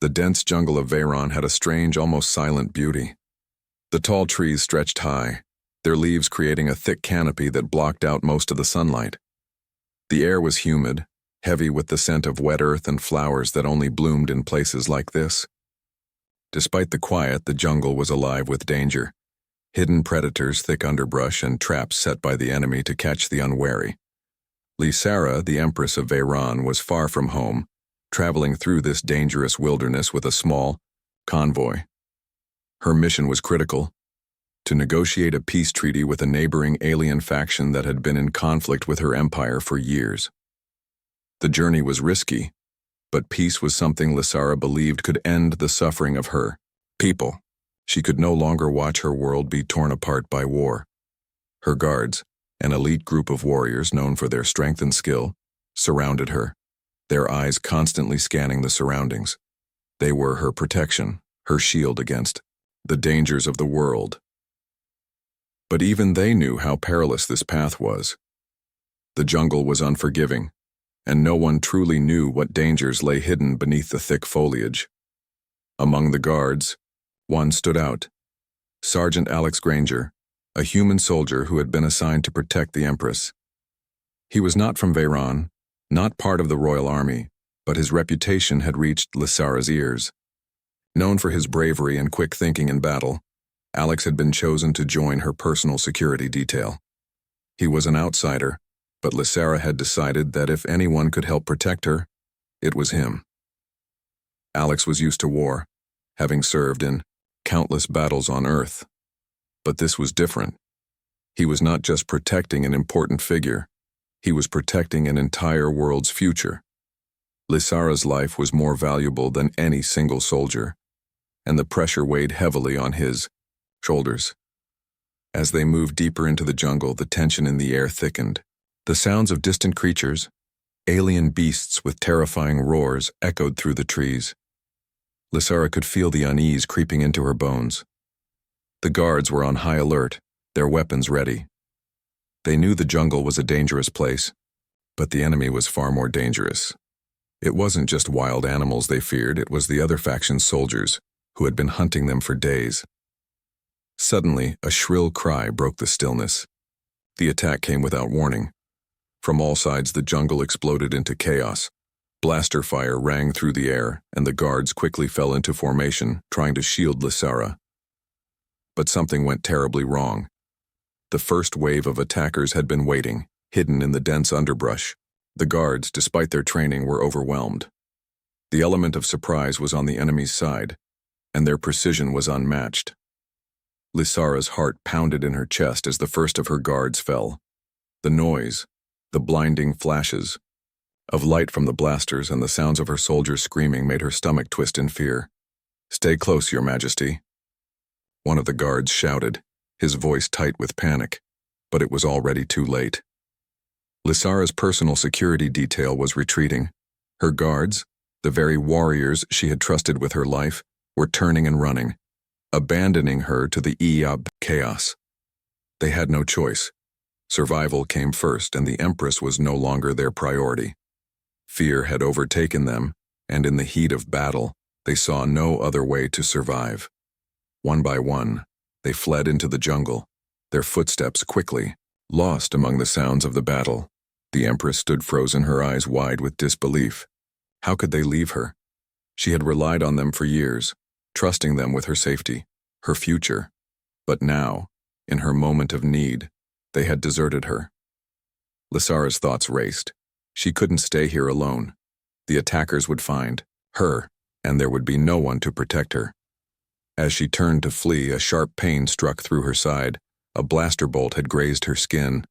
The dense jungle of Veyron had a strange, almost silent beauty. The tall trees stretched high, their leaves creating a thick canopy that blocked out most of the sunlight. The air was humid, heavy with the scent of wet earth and flowers that only bloomed in places like this. Despite the quiet, the jungle was alive with danger. Hidden predators, thick underbrush, and traps set by the enemy to catch the unwary. Lysara, the Empress of Veyron, was far from home, traveling through this dangerous wilderness with a small convoy. Her mission was critical: to negotiate a peace treaty with a neighboring alien faction that had been in conflict with her empire for years. The journey was risky, but peace was something Lysara believed could end the suffering of her people. She could no longer watch her world be torn apart by war. Her guards, an elite group of warriors known for their strength and skill, surrounded her, their eyes constantly scanning the surroundings. They were her protection, her shield against the dangers of the world. But even they knew how perilous this path was. The jungle was unforgiving, and no one truly knew what dangers lay hidden beneath the thick foliage. Among the guards, one stood out: Sergeant Alex Granger, a human soldier who had been assigned to protect the Empress. He was not from Veyron, not part of the royal army, but his reputation had reached Lysara's ears. Known for his bravery and quick thinking in battle, Alex had been chosen to join her personal security detail. He was an outsider, but Lysara had decided that if anyone could help protect her, it was him. Alex was used to war, having served in countless battles on Earth. But this was different. He was not just protecting an important figure, he was protecting an entire world's future. Lysara's life was more valuable than any single soldier, and the pressure weighed heavily on his shoulders. As they moved deeper into the jungle, the tension in the air thickened. The sounds of distant creatures, alien beasts with terrifying roars, echoed through the trees. Lysara could feel the unease creeping into her bones. The guards were on high alert, their weapons ready. They knew the jungle was a dangerous place, but the enemy was far more dangerous. It wasn't just wild animals they feared, it was the other faction's soldiers, who had been hunting them for days. Suddenly, a shrill cry broke the stillness. The attack came without warning. From all sides, the jungle exploded into chaos. Blaster fire rang through the air, and the guards quickly fell into formation, trying to shield Lysara. But something went terribly wrong. The first wave of attackers had been waiting, hidden in the dense underbrush. The guards, despite their training, were overwhelmed. The element of surprise was on the enemy's side, and their precision was unmatched. Lysara's heart pounded in her chest as the first of her guards fell. The noise, the blinding flashes of light from the blasters and the sounds of her soldiers screaming made her stomach twist in fear. "Stay close, Your Majesty," one of the guards shouted, his voice tight with panic, but it was already too late. Lysara's personal security detail was retreating. Her guards, the very warriors she had trusted with her life, were turning and running, abandoning her to the chaos. They had no choice. Survival came first, and the Empress was no longer their priority. Fear had overtaken them, and in the heat of battle, they saw no other way to survive. One by one, they fled into the jungle, their footsteps quickly lost among the sounds of the battle. The Empress stood frozen, her eyes wide with disbelief. How could they leave her? She had relied on them for years, trusting them with her safety, her future. But now, in her moment of need, they had deserted her. Lysara's thoughts raced. She couldn't stay here alone. The attackers would find her, and there would be no one to protect her. As she turned to flee, a sharp pain struck through her side. A blaster bolt had grazed her skin.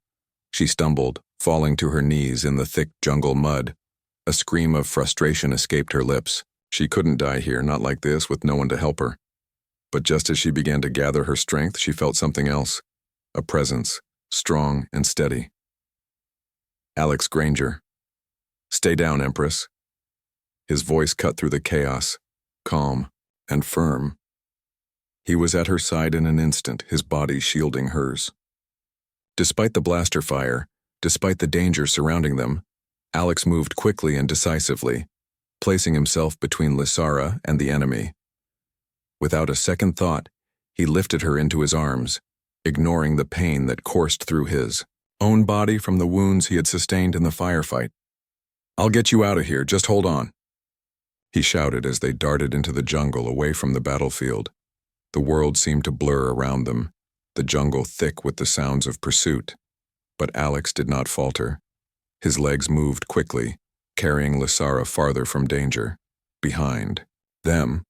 She stumbled, falling to her knees in the thick jungle mud. A scream of frustration escaped her lips. She couldn't die here, not like this, with no one to help her. But just as she began to gather her strength, she felt something else. A presence, strong and steady. Alex Granger. "Stay down, Empress." His voice cut through the chaos, calm and firm. He was at her side in an instant, his body shielding hers. Despite the blaster fire, despite the danger surrounding them, Alex moved quickly and decisively. placing himself between Lysara and the enemy. Without a second thought, he lifted her into his arms, ignoring the pain that coursed through his own body from the wounds he had sustained in the firefight. "I'll get you out of here, just hold on," he shouted as they darted into the jungle away from the battlefield. The world seemed to blur around them, the jungle thick with the sounds of pursuit. But Alex did not falter. His legs moved quickly, carrying Lysara farther from danger. Behind them,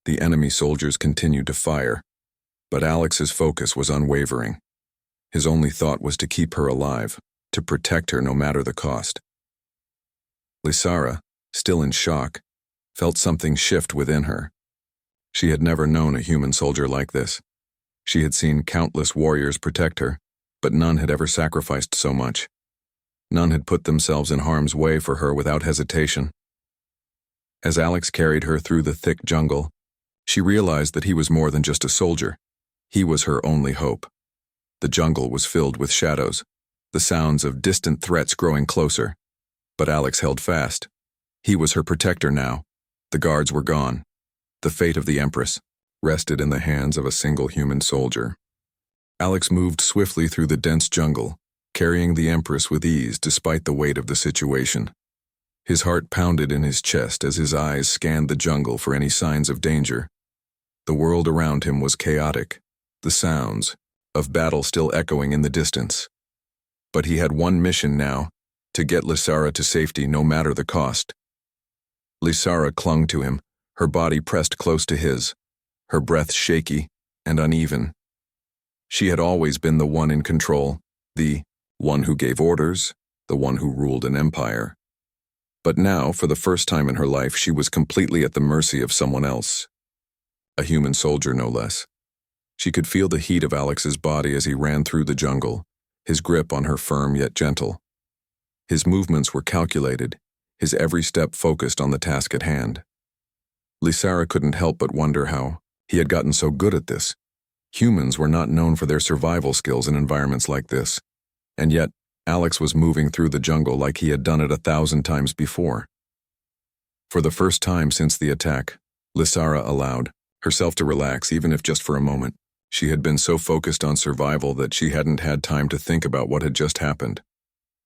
the enemy soldiers continued to fire, but Alex's focus was unwavering. His only thought was to keep her alive, to protect her no matter the cost. Lysara, still in shock, felt something shift within her. She had never known a human soldier like this. She had seen countless warriors protect her, but none had ever sacrificed so much. None had put themselves in harm's way for her without hesitation. As Alex carried her through the thick jungle, she realized that he was more than just a soldier. He was her only hope. The jungle was filled with shadows, the sounds of distant threats growing closer. But Alex held fast. He was her protector now. The guards were gone. The fate of the Empress rested in the hands of a single human soldier. Alex moved swiftly through the dense jungle, carrying the Empress with ease despite the weight of the situation. His heart pounded in his chest as his eyes scanned the jungle for any signs of danger. The world around him was chaotic, the sounds of battle still echoing in the distance. But he had one mission now, to get Lysara to safety no matter the cost. Lysara clung to him, her body pressed close to his, her breath shaky and uneven. She had always been the one in control, the one who gave orders, the one who ruled an empire. But now, for the first time in her life, she was completely at the mercy of someone else. A human soldier, no less. She could feel the heat of Alex's body as he ran through the jungle, his grip on her firm yet gentle. His movements were calculated, his every step focused on the task at hand. Lysara couldn't help but wonder how he had gotten so good at this. Humans were not known for their survival skills in environments like this, and yet Alex was moving through the jungle like he had done it 1,000 times before. For the first time since the attack, Lysara allowed herself to relax, even if just for a moment. She had been so focused on survival that she hadn't had time to think about what had just happened.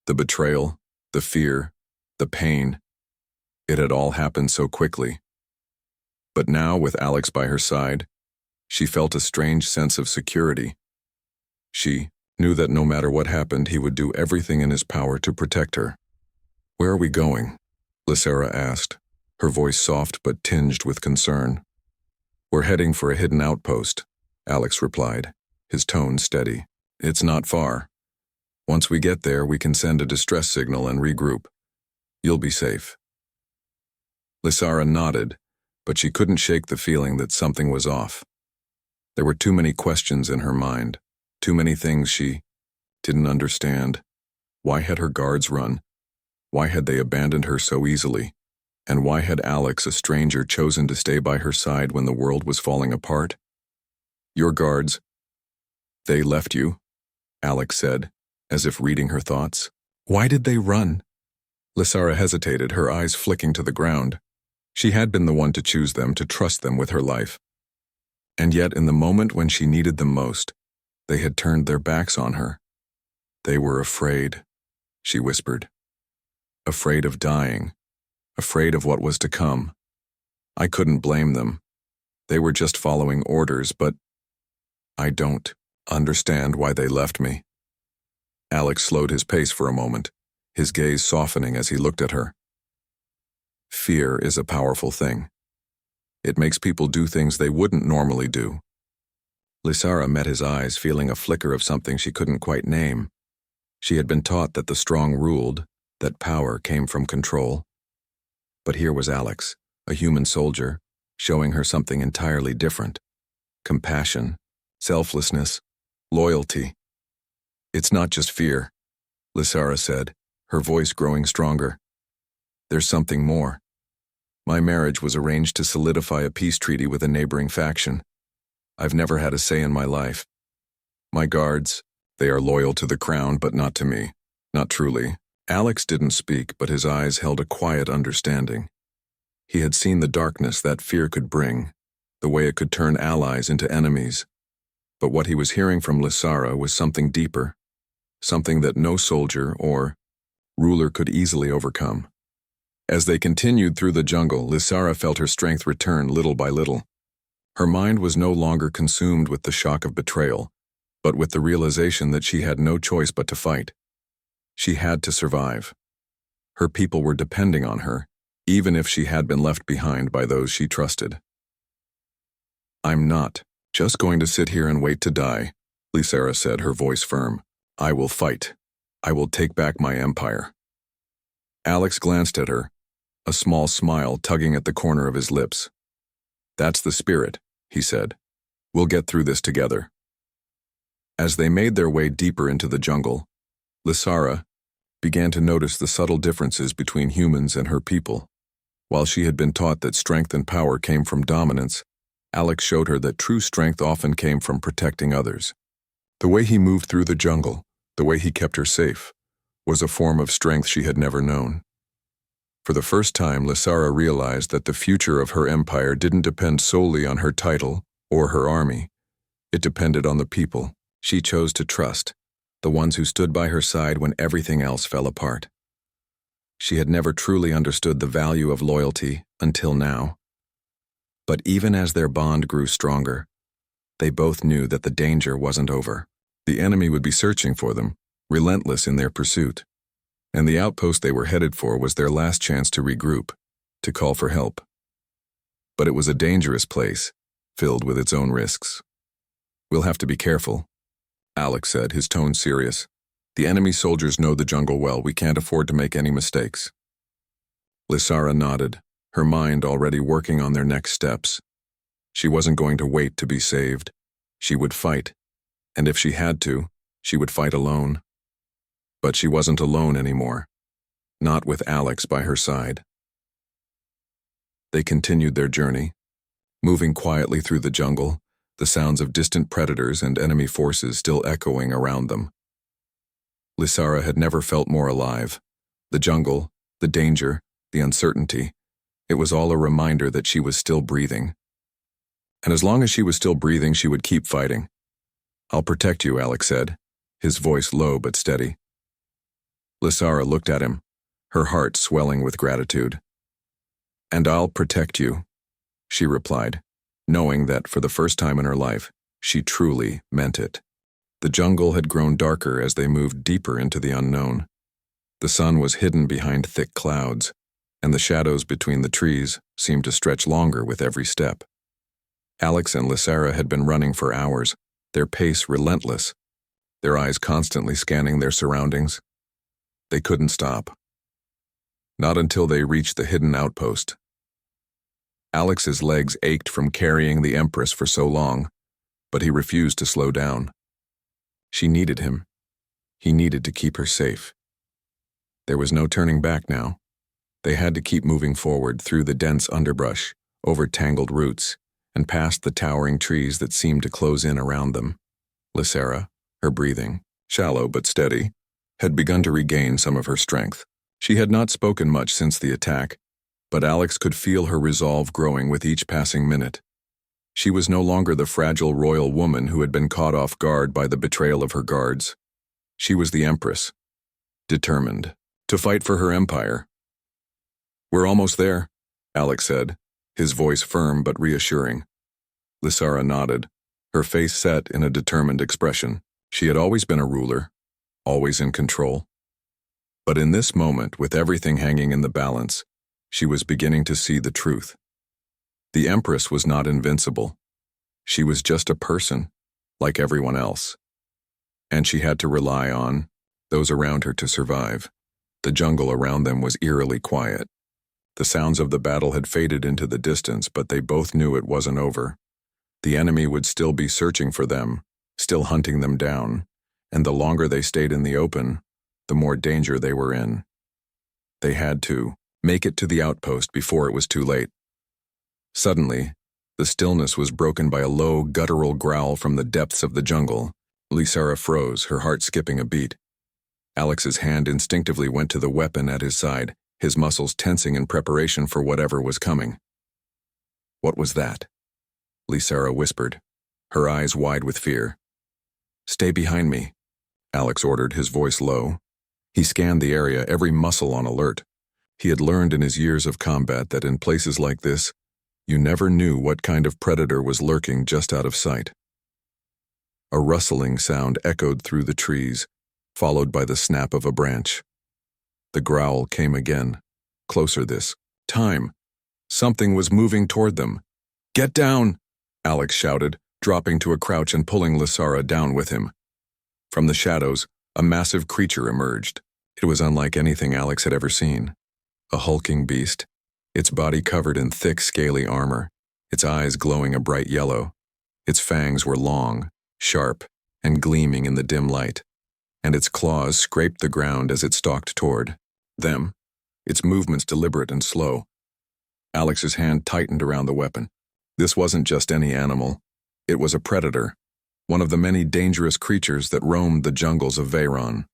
The betrayal, the fear, the pain. It had all happened so quickly. But now, with Alex by her side, she felt a strange sense of security. She knew that no matter what happened, he would do everything in his power to protect her. "Where are we going?" Lysara asked, her voice soft but tinged with concern. "We're heading for a hidden outpost," Alex replied, his tone steady. "It's not far. Once we get there, we can send a distress signal and regroup. You'll be safe." Lysara nodded, but she couldn't shake the feeling that something was off. There were too many questions in her mind, too many things she didn't understand. Why had her guards run? Why had they abandoned her so easily? And why had Alex, a stranger, chosen to stay by her side when the world was falling apart? "Your guards, they left you," Alex said, as if reading her thoughts. "Why did they run?" Lysara hesitated, her eyes flicking to the ground. She had been the one to choose them, to trust them with her life. And yet, in the moment when she needed them most, they had turned their backs on her. "They were afraid," she whispered. "Afraid of dying, afraid of what was to come. I couldn't blame them. They were just following orders, but I don't understand why they left me." Alex slowed his pace for a moment, his gaze softening as he looked at her. Fear is a powerful thing. It makes people do things they wouldn't normally do. Lysara met his eyes, feeling a flicker of something she couldn't quite name. She had been taught that the strong ruled, that power came from control. But here was Alex, a human soldier, showing her something entirely different. Compassion, selflessness, loyalty. "It's not just fear," Lysara said, her voice growing stronger. "There's something more. My marriage was arranged to solidify a peace treaty with a neighboring faction. I've never had a say in my life. My guards, they are loyal to the crown, but not to me. Not truly." Alex didn't speak, but his eyes held a quiet understanding. He had seen the darkness that fear could bring, the way it could turn allies into enemies. But what he was hearing from Lysara was something deeper, something that no soldier or ruler could easily overcome. As they continued through the jungle, Lysara felt her strength return little by little. Her mind was no longer consumed with the shock of betrayal, but with the realization that she had no choice but to fight. She had to survive. Her people were depending on her, even if she had been left behind by those she trusted. "I'm not just going to sit here and wait to die," Lysara said, her voice firm. "I will fight. I will take back my empire." Alex glanced at her, a small smile tugging at the corner of his lips. "That's the spirit," he said. "We'll get through this together." As they made their way deeper into the jungle, Lysara began to notice the subtle differences between humans and her people. While she had been taught that strength and power came from dominance, Alex showed her that true strength often came from protecting others. The way he moved through the jungle, the way he kept her safe, was a form of strength she had never known. For the first time, Lysara realized that the future of her empire didn't depend solely on her title or her army. It depended on the people she chose to trust, the ones who stood by her side when everything else fell apart. She had never truly understood the value of loyalty until now. But even as their bond grew stronger, they both knew that the danger wasn't over. The enemy would be searching for them, relentless in their pursuit. And the outpost they were headed for was their last chance to regroup, to call for help. But it was a dangerous place, filled with its own risks. "We'll have to be careful," Alex said, his tone serious. "The enemy soldiers know the jungle well. We can't afford to make any mistakes." Lysara nodded, her mind already working on their next steps. She wasn't going to wait to be saved. She would fight, and if she had to, she would fight alone. But she wasn't alone anymore, not with Alex by her side. They continued their journey, moving quietly through the jungle, the sounds of distant predators and enemy forces still echoing around them. Lysara had never felt more alive. The jungle, the danger, the uncertainty, it was all a reminder that she was still breathing. And as long as she was still breathing, she would keep fighting. "I'll protect you," Alex said, his voice low but steady. Lysara looked at him, her heart swelling with gratitude. "And I'll protect you," she replied, knowing that for the first time in her life, she truly meant it. The jungle had grown darker as they moved deeper into the unknown. The sun was hidden behind thick clouds, and the shadows between the trees seemed to stretch longer with every step. Alex and Lysara had been running for hours, their pace relentless, their eyes constantly scanning their surroundings. They couldn't stop. Not until they reached the hidden outpost. Alex's legs ached from carrying the Empress for so long, but he refused to slow down. She needed him. He needed to keep her safe. There was no turning back now. They had to keep moving forward through the dense underbrush, over tangled roots, and past the towering trees that seemed to close in around them. Lysara, her breathing, shallow but steady, had begun to regain some of her strength. She had not spoken much since the attack, but Alex could feel her resolve growing with each passing minute. She was no longer the fragile royal woman who had been caught off guard by the betrayal of her guards. She was the Empress, determined to fight for her empire. "We're almost there," Alex said, his voice firm but reassuring. Lysara nodded, her face set in a determined expression. She had always been a ruler, always in control. But in this moment, with everything hanging in the balance, she was beginning to see the truth. The Empress was not invincible. She was just a person, like everyone else. And she had to rely on those around her to survive. The jungle around them was eerily quiet. The sounds of the battle had faded into the distance, but they both knew it wasn't over. The enemy would still be searching for them, still hunting them down, and the longer they stayed in the open, the more danger they were in. They had to make it to the outpost before it was too late. Suddenly, the stillness was broken by a low, guttural growl from the depths of the jungle. Lysara froze, her heart skipping a beat. Alex's hand instinctively went to the weapon at his side, his muscles tensing in preparation for whatever was coming. What was that? Lysara whispered, her eyes wide with fear. Stay behind me, Alex ordered, his voice low. He scanned the area, every muscle on alert. He had learned in his years of combat that in places like this, you never knew what kind of predator was lurking just out of sight. A rustling sound echoed through the trees, followed by the snap of a branch. The growl came again, closer this time. Something was moving toward them. Get down, Alex shouted, dropping to a crouch and pulling Lysara down with him. From the shadows, a massive creature emerged. It was unlike anything Alex had ever seen. A hulking beast, its body covered in thick, scaly armor, its eyes glowing a bright yellow. Its fangs were long, sharp, and gleaming in the dim light, and its claws scraped the ground as it stalked toward them, its movements deliberate and slow. Alex's hand tightened around the weapon. This wasn't just any animal. It was a predator, one of the many dangerous creatures that roamed the jungles of Veyron.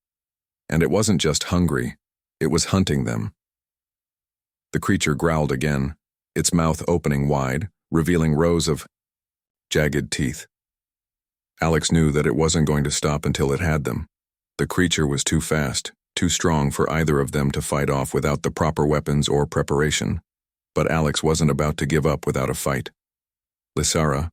And it wasn't just hungry, it was hunting them. The creature growled again, its mouth opening wide, revealing rows of jagged teeth. Alex knew that it wasn't going to stop until it had them. The creature was too fast, too strong for either of them to fight off without the proper weapons or preparation. But Alex wasn't about to give up without a fight. Lysara,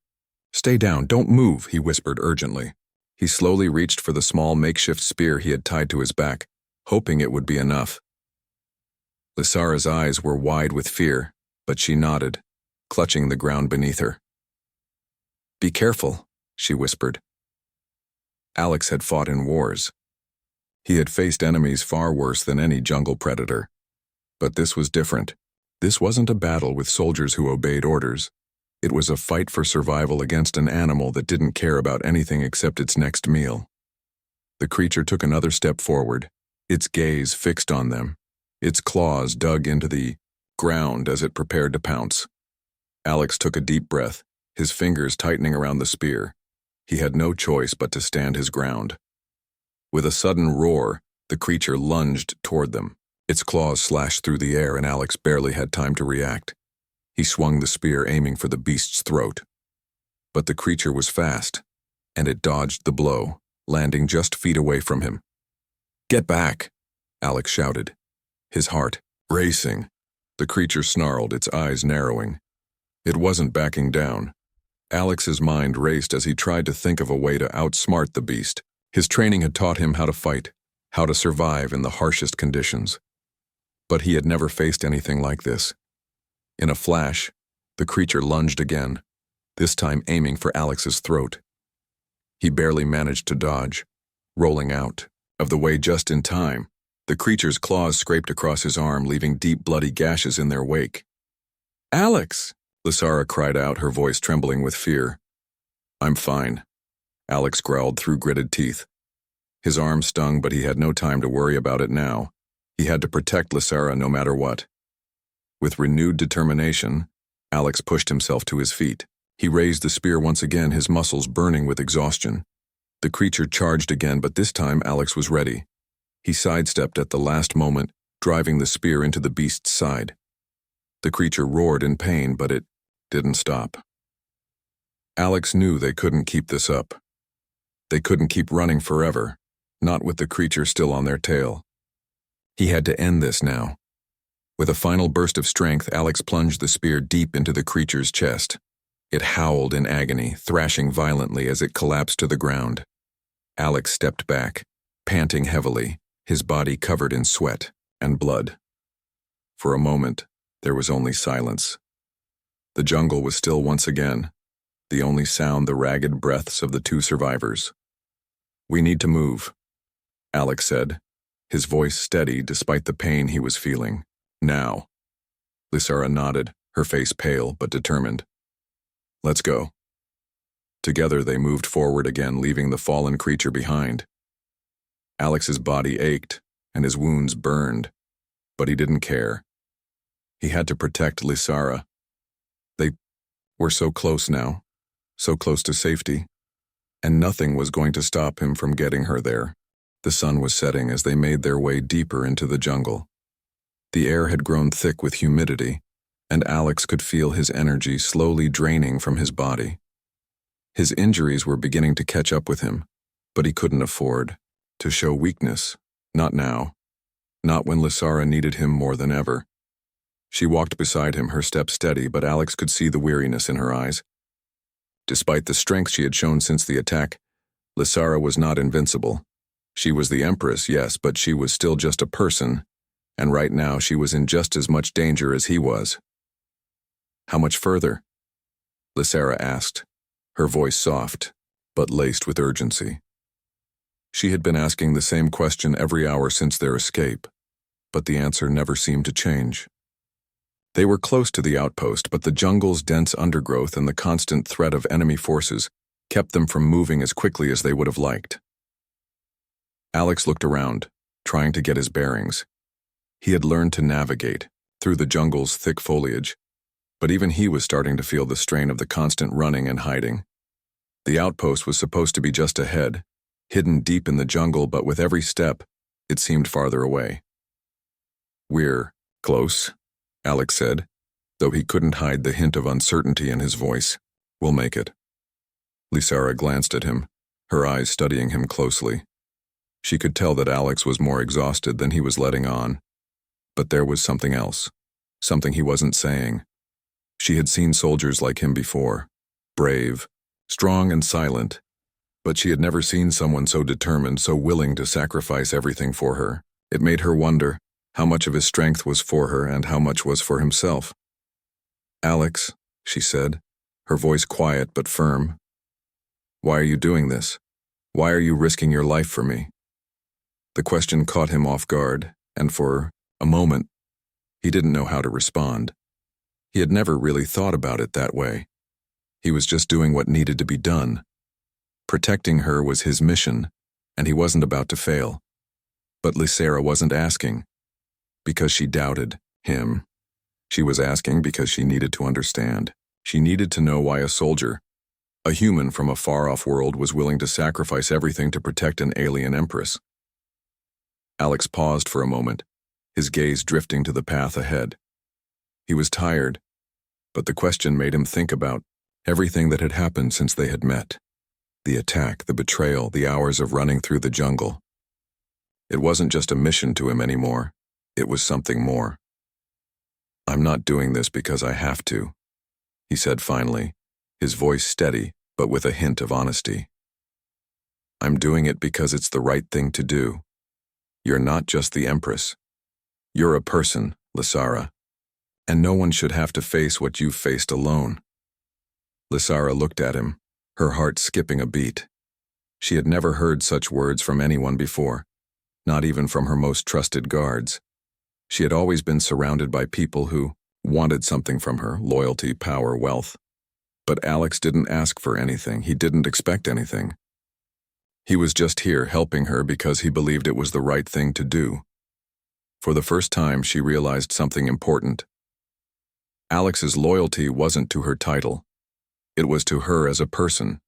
stay down, don't move, he whispered urgently. He slowly reached for the small makeshift spear he had tied to his back, hoping it would be enough. Lysara's eyes were wide with fear, but she nodded, clutching the ground beneath her. Be careful, she whispered. Alex had fought in wars. He had faced enemies far worse than any jungle predator. But this was different. This wasn't a battle with soldiers who obeyed orders. It was a fight for survival against an animal that didn't care about anything except its next meal. The creature took another step forward, its gaze fixed on them, its claws dug into the ground as it prepared to pounce. Alex took a deep breath, his fingers tightening around the spear. He had no choice but to stand his ground. With a sudden roar, the creature lunged toward them. Its claws slashed through the air and Alex barely had time to react. He swung the spear, aiming for the beast's throat. But the creature was fast, and it dodged the blow, landing just feet away from him. Get back, Alex shouted, his heart racing. The creature snarled, its eyes narrowing. It wasn't backing down. Alex's mind raced as he tried to think of a way to outsmart the beast. His training had taught him how to fight, how to survive in the harshest conditions. But he had never faced anything like this. In a flash, the creature lunged again, this time aiming for Alex's throat. He barely managed to dodge, rolling out of the way just in time. The creature's claws scraped across his arm, leaving deep bloody gashes in their wake. Alex! Lysara cried out, her voice trembling with fear. I'm fine, Alex growled through gritted teeth. His arm stung, but he had no time to worry about it now. He had to protect Lysara no matter what. With renewed determination, Alex pushed himself to his feet. He raised the spear once again, his muscles burning with exhaustion. The creature charged again, but this time Alex was ready. He sidestepped at the last moment, driving the spear into the beast's side. The creature roared in pain, but it didn't stop. Alex knew they couldn't keep this up. They couldn't keep running forever, not with the creature still on their tail. He had to end this now. With a final burst of strength, Alex plunged the spear deep into the creature's chest. It howled in agony, thrashing violently as it collapsed to the ground. Alex stepped back, panting heavily, his body covered in sweat and blood. For a moment, there was only silence. The jungle was still once again, the only sound the ragged breaths of the two survivors. We need to move, Alex said, his voice steady despite the pain he was feeling. Now. Lysara nodded, her face pale but determined. Let's go. Together they moved forward again, leaving the fallen creature behind. Alex's body ached, and his wounds burned, but he didn't care. He had to protect Lysara. They were so close now, so close to safety, and nothing was going to stop him from getting her there. The sun was setting as they made their way deeper into the jungle. The air had grown thick with humidity, and Alex could feel his energy slowly draining from his body. His injuries were beginning to catch up with him, but he couldn't afford to show weakness. Not now. Not when Lysara needed him more than ever. She walked beside him, her step steady, but Alex could see the weariness in her eyes. Despite the strength she had shown since the attack, Lysara was not invincible. She was the Empress, yes, but she was still just a person, and right now she was in just as much danger as he was. "How much further?" Lysara asked, her voice soft, but laced with urgency. She had been asking the same question every hour since their escape, but the answer never seemed to change. They were close to the outpost, but the jungle's dense undergrowth and the constant threat of enemy forces kept them from moving as quickly as they would have liked. Alex looked around, trying to get his bearings. He had learned to navigate through the jungle's thick foliage, but even he was starting to feel the strain of the constant running and hiding. The outpost was supposed to be just ahead, hidden deep in the jungle, but with every step, it seemed farther away. "We're close," Alex said, though he couldn't hide the hint of uncertainty in his voice. "We'll make it." Lysara glanced at him, her eyes studying him closely. She could tell that Alex was more exhausted than he was letting on. But there was something else, something he wasn't saying. She had seen soldiers like him before, brave, strong and silent, but she had never seen someone so determined, so willing to sacrifice everything for her. It made her wonder how much of his strength was for her and how much was for himself. "Alex," she said, her voice quiet but firm. "Why are you doing this? Why are you risking your life for me?" The question caught him off guard, and for a moment, he didn't know how to respond. He had never really thought about it that way. He was just doing what needed to be done. Protecting her was his mission, and he wasn't about to fail. But Lysara wasn't asking because she doubted him. She was asking because she needed to understand. She needed to know why a soldier, a human from a far-off world, was willing to sacrifice everything to protect an alien empress. Alex paused for a moment, his gaze drifting to the path ahead. He was tired, but the question made him think about everything that had happened since they had met. The attack, the betrayal, the hours of running through the jungle. It wasn't just a mission to him anymore. It was something more. "I'm not doing this because I have to," he said finally, his voice steady but with a hint of honesty. "I'm doing it because it's the right thing to do. You're not just the Empress. You're a person, Lysara, and no one should have to face what you've faced alone." Lysara looked at him, her heart skipping a beat. She had never heard such words from anyone before, not even from her most trusted guards. She had always been surrounded by people who wanted something from her, loyalty, power, wealth. But Alex didn't ask for anything. He didn't expect anything. He was just here helping her because he believed it was the right thing to do. For the first time, she realized something important. Alex's loyalty wasn't to her title. It was to her as a person,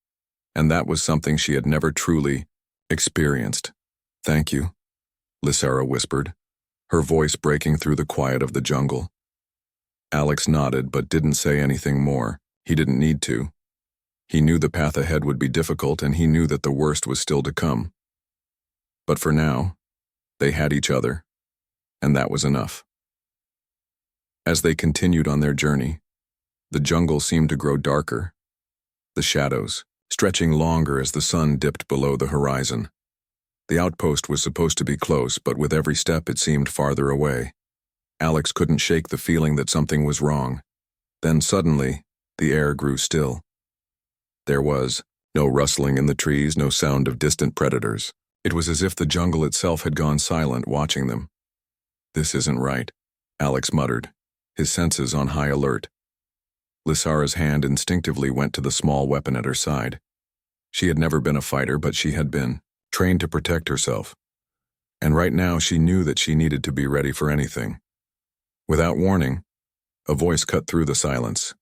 and that was something she had never truly experienced. "Thank you," Lysara whispered, her voice breaking through the quiet of the jungle. Alex nodded but didn't say anything more. He didn't need to. He knew the path ahead would be difficult, and he knew that the worst was still to come. But for now, they had each other, and that was enough. As they continued on their journey, the jungle seemed to grow darker, the shadows stretching longer as the sun dipped below the horizon. The outpost was supposed to be close, but with every step it seemed farther away. Alex couldn't shake the feeling that something was wrong. Then suddenly, the air grew still. There was no rustling in the trees, no sound of distant predators. It was as if the jungle itself had gone silent, watching them. "This isn't right," Alex muttered, his senses on high alert. Lysara's hand instinctively went to the small weapon at her side. She had never been a fighter, but she had been trained to protect herself. And right now she knew that she needed to be ready for anything. Without warning, a voice cut through the silence.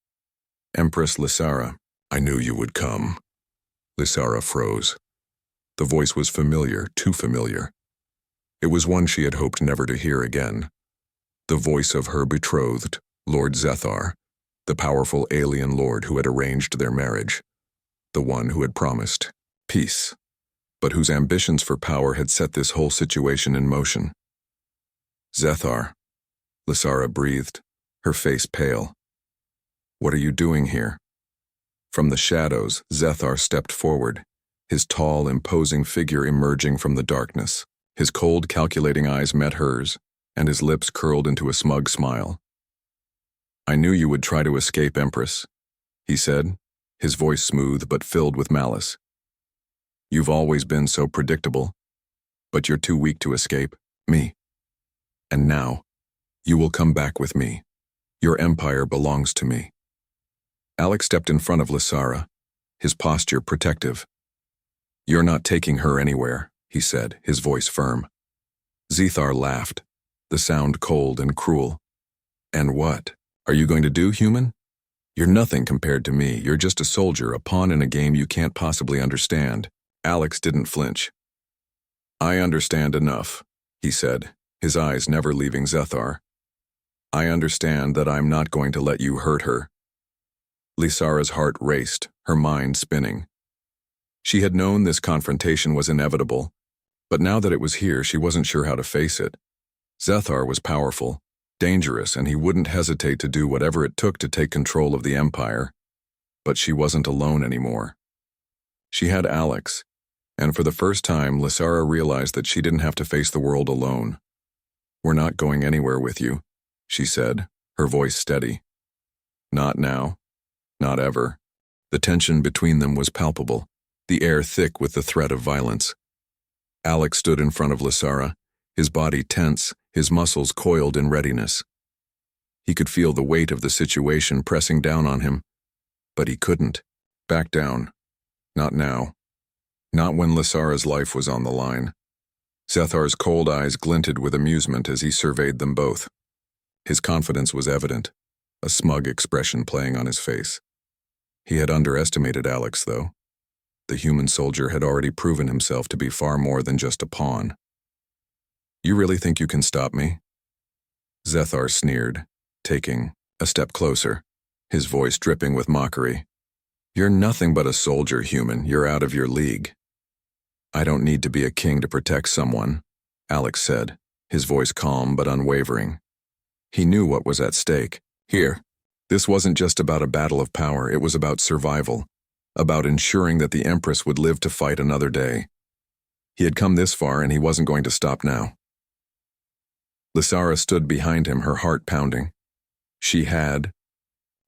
"Empress Lysara, I knew you would come." Lysara froze. The voice was familiar, too familiar. It was one she had hoped never to hear again. the voice of her betrothed, Lord Zethar, the powerful alien lord who had arranged their marriage, the one who had promised peace, but whose ambitions for power had set this whole situation in motion. Zethar, Lysara breathed, her face pale. What are you doing here? From the shadows, Zethar stepped forward, his tall, imposing figure emerging from the darkness. His cold, calculating eyes met hers, and his lips curled into a smug smile. I knew you would try to escape, Empress, he said, his voice smooth but filled with malice. You've always been so predictable, but you're too weak to escape me. And now, you will come back with me. Your empire belongs to me. Alex stepped in front of Lysara, his posture protective. You're not taking her anywhere, he said, his voice firm. Zethar laughed, the sound cold and cruel. And what are you going to do, human? You're nothing compared to me. You're just a soldier, a pawn in a game you can't possibly understand. Alex didn't flinch. I understand enough, he said, his eyes never leaving Zethar. I understand that I'm not going to let you hurt her. Lysara's heart raced, her mind spinning. She had known this confrontation was inevitable, but now that it was here, she wasn't sure how to face it. Zethar was powerful, dangerous, and he wouldn't hesitate to do whatever it took to take control of the Empire. But she wasn't alone anymore. She had Alex, and for the first time, Lysara realized that she didn't have to face the world alone. We're not going anywhere with you, she said, her voice steady. Not now. Not ever. The tension between them was palpable, the air thick with the threat of violence. Alex stood in front of Lysara, his body tense, his muscles coiled in readiness. He could feel the weight of the situation pressing down on him, but he couldn't back down. Not now. Not when Lysara's life was on the line. Zethar's cold eyes glinted with amusement as he surveyed them both. His confidence was evident, a smug expression playing on his face. He had underestimated Alex, though. The human soldier had already proven himself to be far more than just a pawn. You really think you can stop me? Zethar sneered, taking a step closer, his voice dripping with mockery. You're nothing but a soldier, human. You're out of your league. I don't need to be a king to protect someone, Alex said, his voice calm but unwavering. He knew what was at stake. Here, this wasn't just about a battle of power, it was about survival, about ensuring that the Empress would live to fight another day. He had come this far and he wasn't going to stop now. Lysara stood behind him, her heart pounding. She had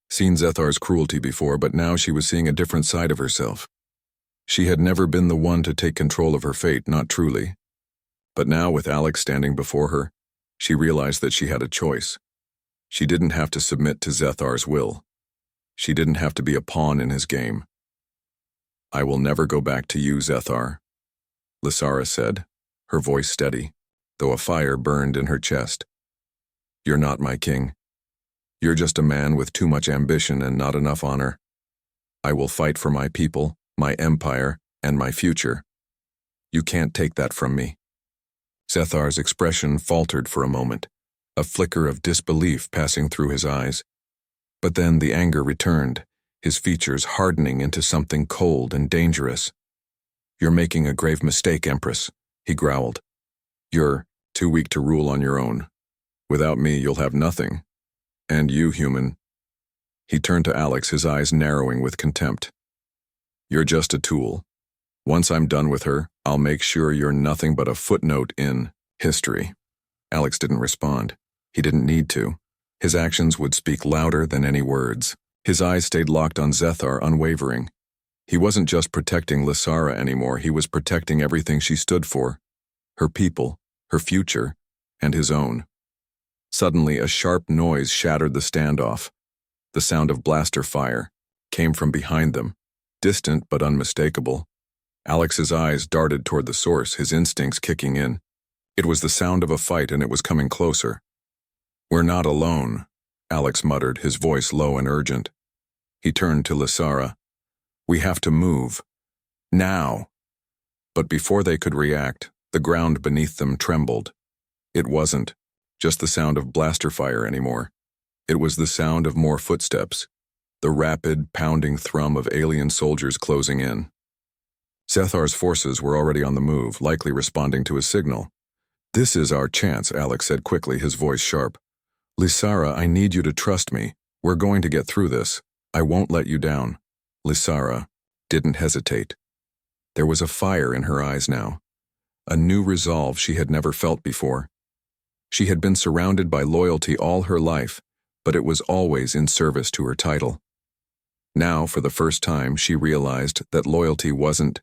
seen Zethar's cruelty before, but now she was seeing a different side of herself. She had never been the one to take control of her fate, not truly. But now, with Alex standing before her, she realized that she had a choice. She didn't have to submit to Zethar's will. She didn't have to be a pawn in his game. I will never go back to you, Zethar, Lysara said, her voice steady, though a fire burned in her chest. You're not my king. You're just a man with too much ambition and not enough honor. I will fight for my people, my empire, and my future. You can't take that from me. Zethar's expression faltered for a moment, a flicker of disbelief passing through his eyes. But then the anger returned, his features hardening into something cold and dangerous. You're making a grave mistake, Empress, he growled. You're too weak to rule on your own. Without me, you'll have nothing. And you, human. He turned to Alex, his eyes narrowing with contempt. You're just a tool. Once I'm done with her, I'll make sure you're nothing but a footnote in history. Alex didn't respond. He didn't need to. His actions would speak louder than any words. His eyes stayed locked on Zethar, unwavering. He wasn't just protecting Lysara anymore, he was protecting everything she stood for. Her people, her future, and his own. Suddenly, a sharp noise shattered the standoff. The sound of blaster fire came from behind them, distant but unmistakable. Alex's eyes darted toward the source, his instincts kicking in. It was the sound of a fight, and it was coming closer. We're not alone, Alex muttered, his voice low and urgent. He turned to Lysara. We have to move. Now. But before they could react, the ground beneath them trembled. It wasn't just the sound of blaster fire anymore. It was the sound of more footsteps, the rapid, pounding thrum of alien soldiers closing in. Zethar's forces were already on the move, likely responding to his signal. "This is our chance," Alex said quickly, his voice sharp. "Lysara, I need you to trust me. We're going to get through this. I won't let you down." Lysara didn't hesitate. There was a fire in her eyes now, a new resolve she had never felt before. She had been surrounded by loyalty all her life, but it was always in service to her title. Now, for the first time, she realized that loyalty wasn't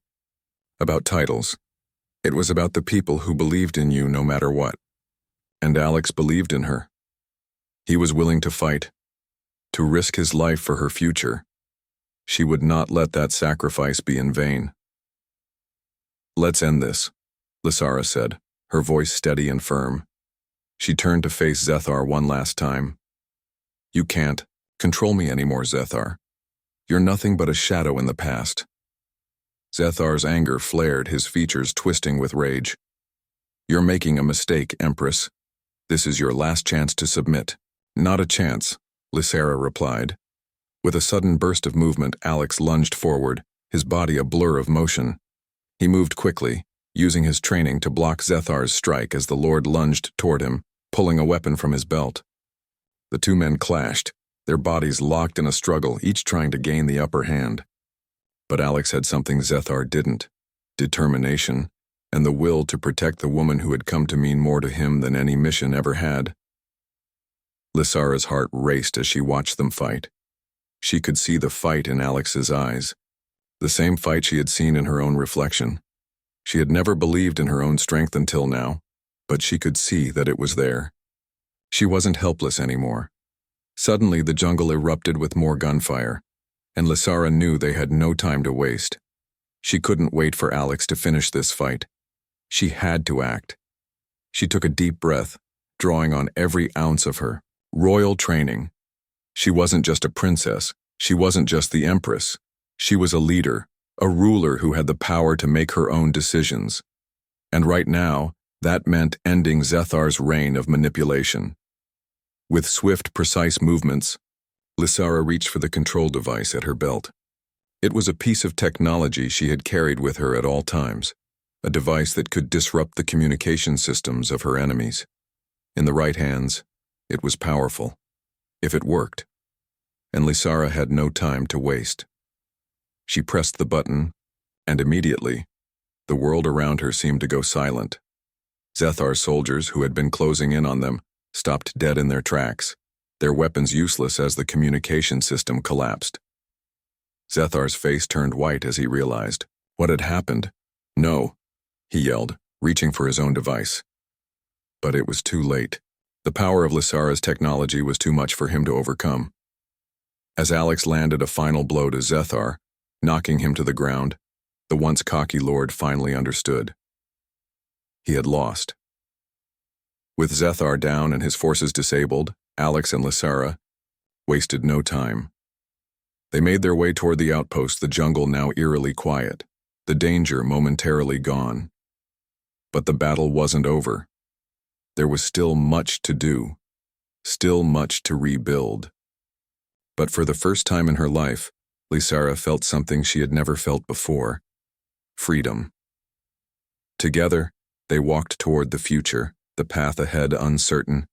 about titles. It was about the people who believed in you no matter what. And Alex believed in her. He was willing to fight, to risk his life for her future. She would not let that sacrifice be in vain. "Let's end this," Lysara said, her voice steady and firm. She turned to face Zethar one last time. "You can't control me anymore, Zethar. You're nothing but a shadow in the past." Zethar's anger flared, his features twisting with rage. "You're making a mistake, Empress. This is your last chance to submit." "Not a chance," Lysara replied. With a sudden burst of movement, Alex lunged forward, his body a blur of motion. He moved quickly, using his training to block Zethar's strike as the Lord lunged toward him, pulling a weapon from his belt. The two men clashed, their bodies locked in a struggle, each trying to gain the upper hand. But Alex had something Zethar didn't: determination, and the will to protect the woman who had come to mean more to him than any mission ever had. Lysara's heart raced as she watched them fight. She could see the fight in Alex's eyes, the same fight she had seen in her own reflection. She had never believed in her own strength until now, but she could see that it was there. She wasn't helpless anymore. Suddenly, the jungle erupted with more gunfire, and Lysara knew they had no time to waste. She couldn't wait for Alex to finish this fight. She had to act. She took a deep breath, drawing on every ounce of her royal training. She wasn't just a princess. She wasn't just the Empress. She was a leader, a ruler who had the power to make her own decisions. And right now, that meant ending Zethar's reign of manipulation. With swift, precise movements, Lysara reached for the control device at her belt. It was a piece of technology she had carried with her at all times, a device that could disrupt the communication systems of her enemies. In the right hands, it was powerful, if it worked, and Lysara had no time to waste. She pressed the button, and immediately, the world around her seemed to go silent. Zethar's soldiers, who had been closing in on them, stopped dead in their tracks, their weapons useless as the communication system collapsed. Zethar's face turned white as he realized what had happened. "No," he yelled, reaching for his own device. But it was too late. The power of Lysara's technology was too much for him to overcome. As Alex landed a final blow to Zethar, knocking him to the ground, the once cocky lord finally understood. He had lost. With Zethar down and his forces disabled, Alex and Lysara wasted no time. They made their way toward the outpost, the jungle now eerily quiet, the danger momentarily gone. But the battle wasn't over. There was still much to do, still much to rebuild. But for the first time in her life, Lysara felt something she had never felt before: freedom. Together, they walked toward the future, the path ahead uncertain,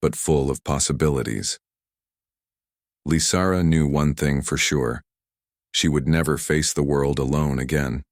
but full of possibilities. Lysara knew one thing for sure: she would never face the world alone again.